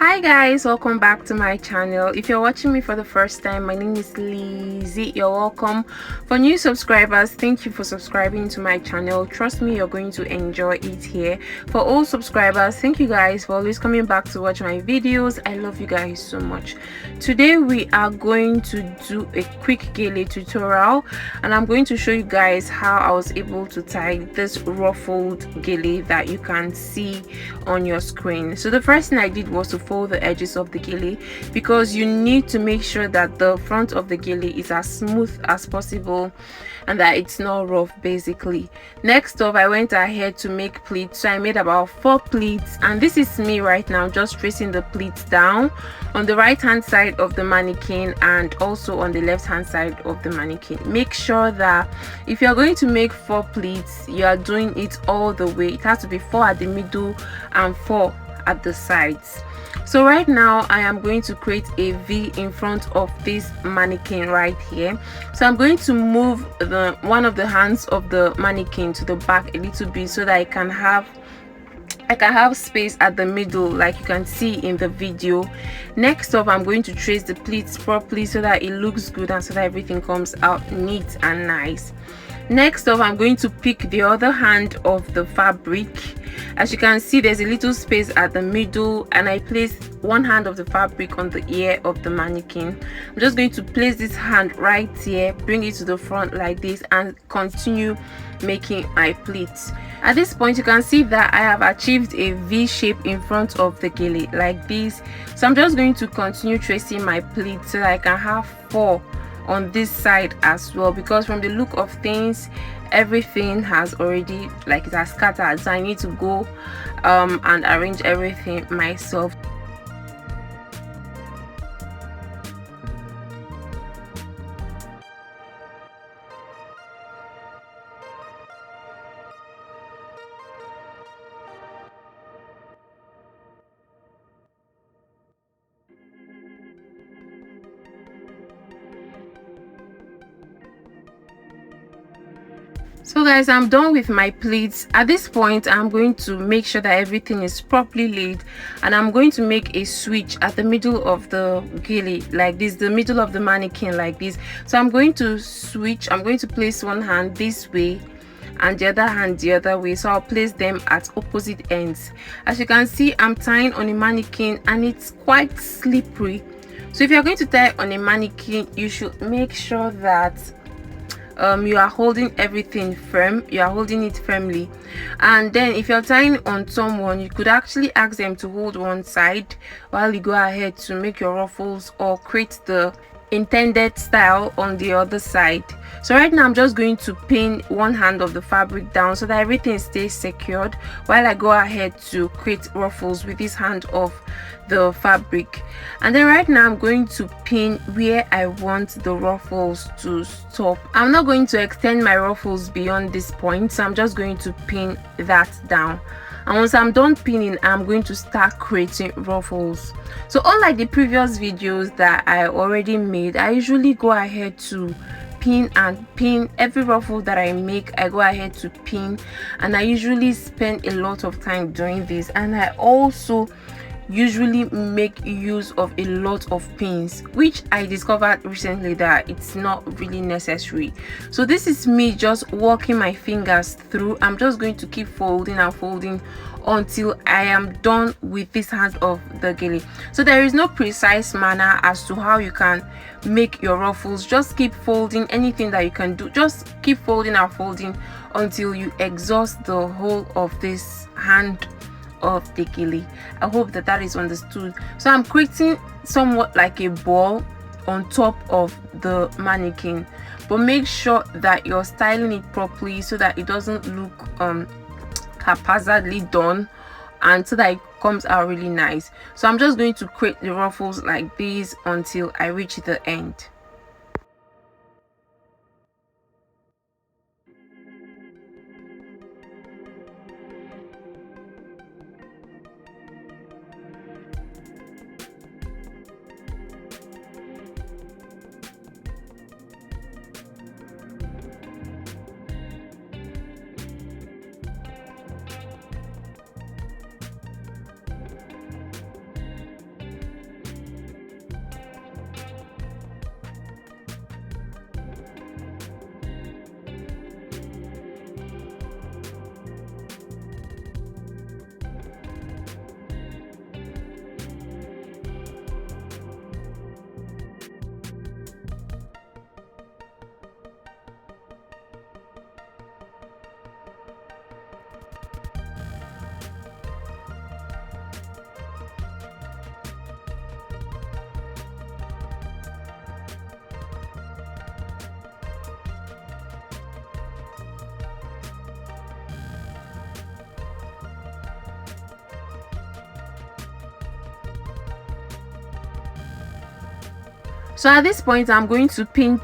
Hi guys, welcome back to my channel. If you're watching me for the first time, my name is Lizzie. You're welcome. For new subscribers, thank you for subscribing to my channel. Trust me, you're going to enjoy it here. For all subscribers, thank you guys for always coming back to watch my videos. I love you guys so much. Today we are going to do a quick gele tutorial, and I'm going to show you guys how I was able to tie this ruffled gele that you can see on your screen. So the first thing I did was to fold the edges of the gele, because you need to make sure that the front of the gele is as smooth as possible and that it's not rough basically. Next up, I went ahead to make pleats. So I made about 4 pleats, and this is me right now just tracing the pleats down on the right hand side of the mannequin and also on the left hand side of the mannequin. Make sure that if you're going to make 4 pleats, you are doing it all the way. It has to be 4 at the middle and 4 at the sides. So right now I am going to create a V in front of this mannequin right here. So I'm going to move one of the hands of the mannequin to the back a little bit so that I can have space at the middle, like you can see in the video. Next up, I'm going to trace the pleats properly so that it looks good and so that everything comes out neat and nice. Next up, I'm going to pick the other hand of the fabric. As you can see, there's a little space at the middle, and I place one hand of the fabric on the ear of the mannequin. I'm just going to place this hand right here, bring it to the front like this, and continue making my pleats. At this point, you can see that I have achieved a V shape in front of the gele like this. So I'm just going to continue tracing my pleats so that I can have 4 on this side as well, because from the look of things, everything has already, like, it has scattered. So I need to go and arrange everything myself. So guys, I'm done with my pleats. At this point, I'm going to make sure that everything is properly laid, and I'm going to make a switch at the middle of the gele like this, the middle of the mannequin like this. So I'm going to switch. I'm going to place one hand this way and the other hand the other way. So I'll place them at opposite ends. As you can see, I'm tying on a mannequin and it's quite slippery. So if you're going to tie on a mannequin, you should make sure that you are holding everything firm, you are holding it firmly. And then if you're tying on someone, you could actually ask them to hold one side while you go ahead to make your ruffles or create the intended style on the other side. So right now I'm just going to pin one hand of the fabric down so that everything stays secured while I go ahead to create ruffles with this hand of the fabric. And then right now I'm going to pin where I want the ruffles to stop. I'm not going to extend my ruffles beyond this point, so I'm just going to pin that down. And once I'm done pinning, I'm going to start creating ruffles. So unlike the previous videos that I already made, I usually go ahead to pin every ruffle that I make. I go ahead to pin, and I usually spend a lot of time doing this. And I also usually make use of a lot of pins, which I discovered recently that it's not really necessary. So this is me just walking my fingers through. I'm just going to keep folding and folding until I am done with this hand of the gele. So there is no precise manner as to how you can make your ruffles. Just keep folding. Anything that you can do, just keep folding and folding until you exhaust the whole of this hand of the gele. I hope that is understood. So I'm creating somewhat like a ball on top of the mannequin, but make sure that you're styling it properly so that it doesn't look haphazardly done, and so that it comes out really nice. So I'm just going to create the ruffles like this until I reach the end. So at this point, I'm going to pin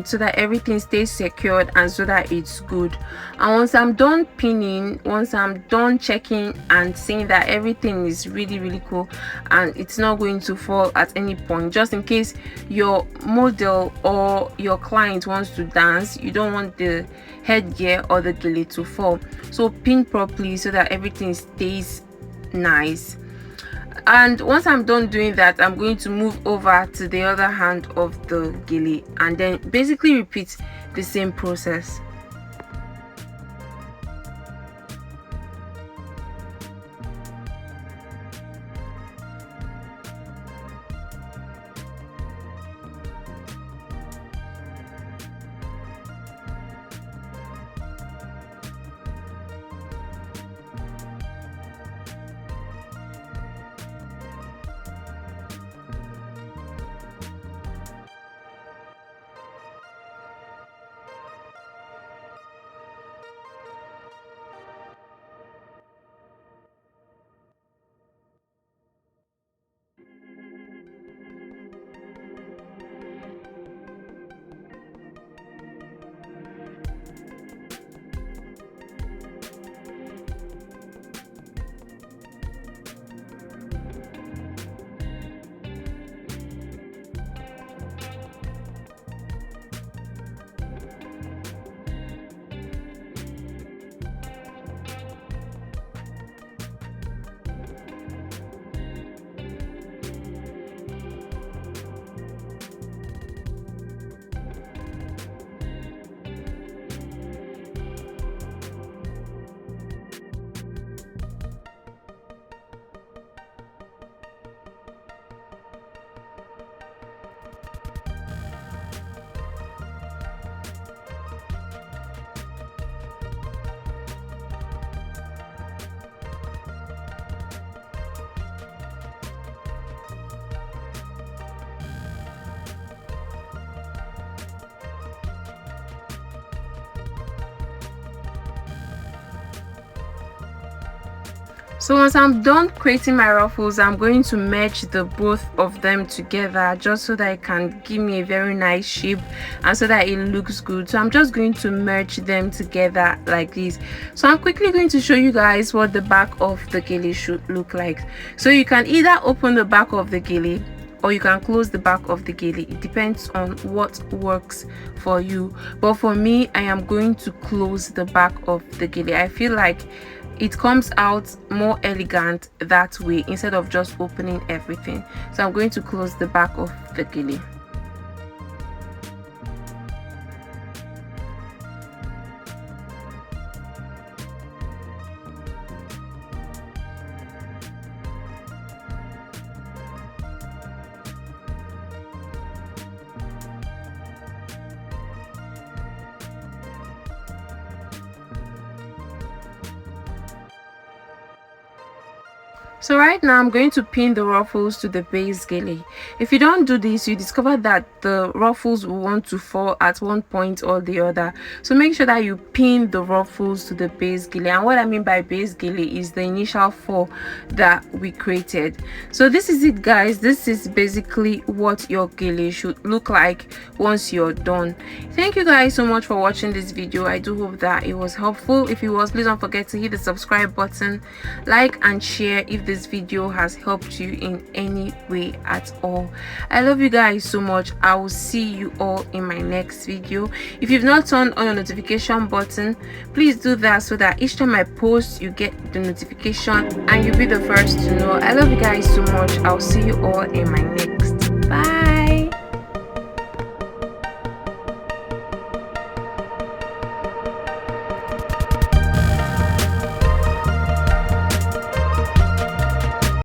so that everything stays secured and so that it's good. And once I'm done pinning, once I'm done checking and seeing that everything is really cool and it's not going to fall at any point, just in case your model or your client wants to dance, you don't want the headgear or the gele to fall. So pin properly so that everything stays nice. And once I'm done doing that, I'm going to move over to the other hand of the gele and then basically repeat the same process. So once I'm done creating my ruffles, I'm going to merge the both of them together just so that it can give me a very nice shape and so that it looks good. So I'm just going to merge them together like this. So I'm quickly going to show you guys what the back of the gele should look like. So you can either open the back of the gele or you can close the back of the gele. It depends on what works for you, but for me, I am going to close the back of the gele. I feel like it comes out more elegant that way instead of just opening everything. So I'm going to close the back of the gele. So right now I'm going to pin the ruffles to the base gele. If you don't do this, you discover that the ruffles will want to fall at one point or the other. So make sure that you pin the ruffles to the base gele. And what I mean by base gele is the initial four that we created. So this is it, guys. This is basically what your gele should look like once you're done. Thank you guys so much for watching this video. I do hope that it was helpful. If it was, please don't forget to hit the subscribe button, like and share if this video has helped you in any way at all. I love you guys so much. I will see you all in my next video. If you've not turned on your notification button, please do that so that each time I post, you get the notification and you'll be the first to know. I love you guys so much. I'll see you all in my next